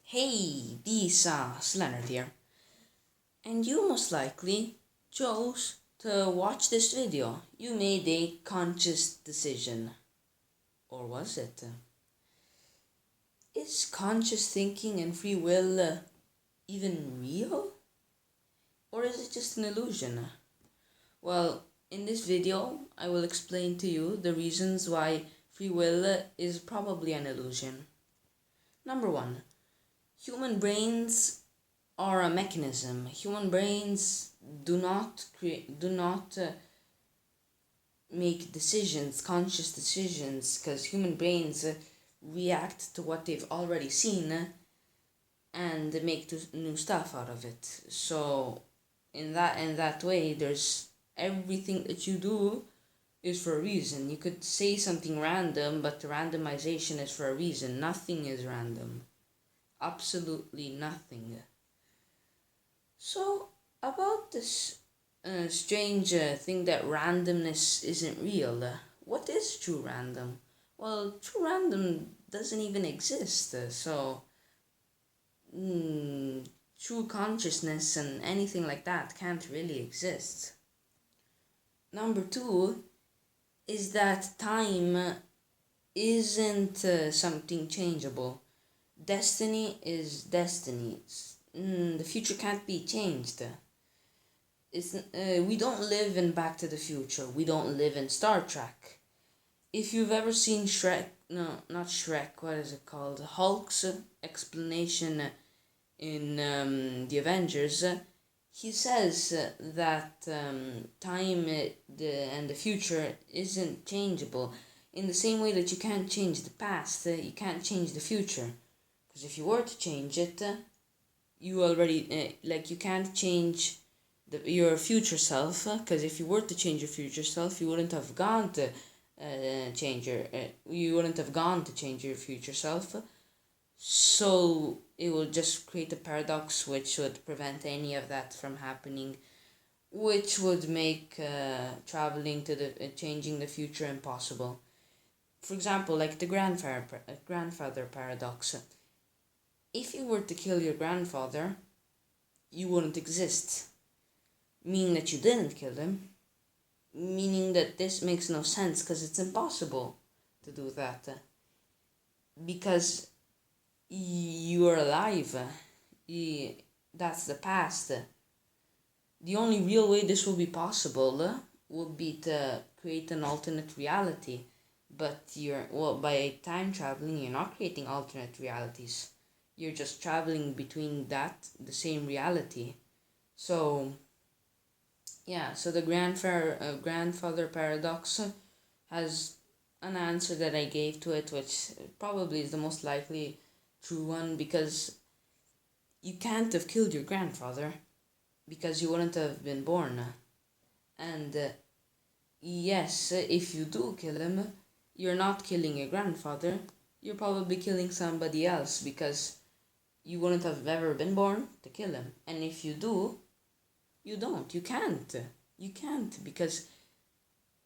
Hey, this Leonard here, and you most likely chose to watch this video. You made a conscious decision, or was it? Is conscious thinking and free will even real, or is it just an illusion? Well, in this video, I will explain to you the reasons why free will is probably an illusion. Number one, human brains are a mechanism. Human brains do not make decisions, conscious decisions, because human brains react to what they've already seen and make new stuff out of it. So in that way, there's everything that you do is for a reason. You could say something random, but the randomization is for a reason. Nothing is random. Absolutely nothing. So, about this strange thing that randomness isn't real, what is true random? Well, true random doesn't even exist, true consciousness and anything like that can't really exist. Number two is that time isn't something changeable. Destiny is destiny. The future can't be changed. We don't live in Back to the Future. We don't live in Star Trek. If you've ever seen Shrek, no, not Shrek. What is it called? Hulk's explanation in the Avengers. He says that time and the future isn't changeable. In the same way that you can't change the past, you can't change the future. Because if you were to change it, you already you can't change your future self. Because if you were to change your future self, you wouldn't have gone to change your future self. So it will just create a paradox which would prevent any of that from happening, which would make traveling to the changing the future impossible. For example, like the grandfather paradox. If you were to kill your grandfather, you wouldn't exist. Meaning that you didn't kill him. Meaning that this makes no sense because it's impossible to do that. Because you are alive. That's the past. The only real way this will be possible would be to create an alternate reality. But by time traveling, you're not creating alternate realities. You're just traveling between the same reality. So, yeah, so the grandfather paradox has an answer that I gave to it, which probably is the most likely true one, because you can't have killed your grandfather because you wouldn't have been born. And yes, if you do kill him, you're not killing your grandfather, you're probably killing somebody else because you wouldn't have ever been born to kill him. And if you do, you don't. You can't. You can't because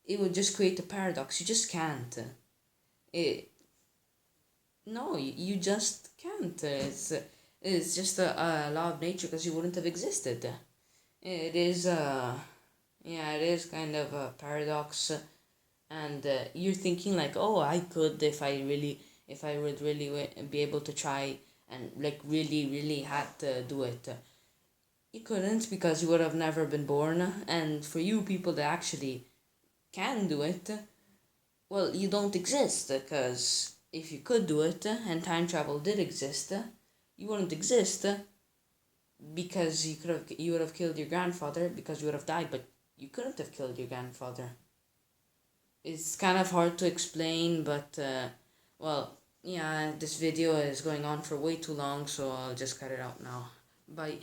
it would just create a paradox. You just can't. No, you just can't. It's just a law of nature because you wouldn't have existed. It is it is kind of a paradox, and you're thinking like, oh, I could if I would really be able to try and like really had to do it. You couldn't because you would have never been born, and for you people that actually can do it, well, you don't exist because if you could do it and time travel did exist, you wouldn't exist because you would have killed your grandfather because you would have died, but you couldn't have killed your grandfather. It's kind of hard to explain, but this video is going on for way too long, so I'll just cut it out now. Bye.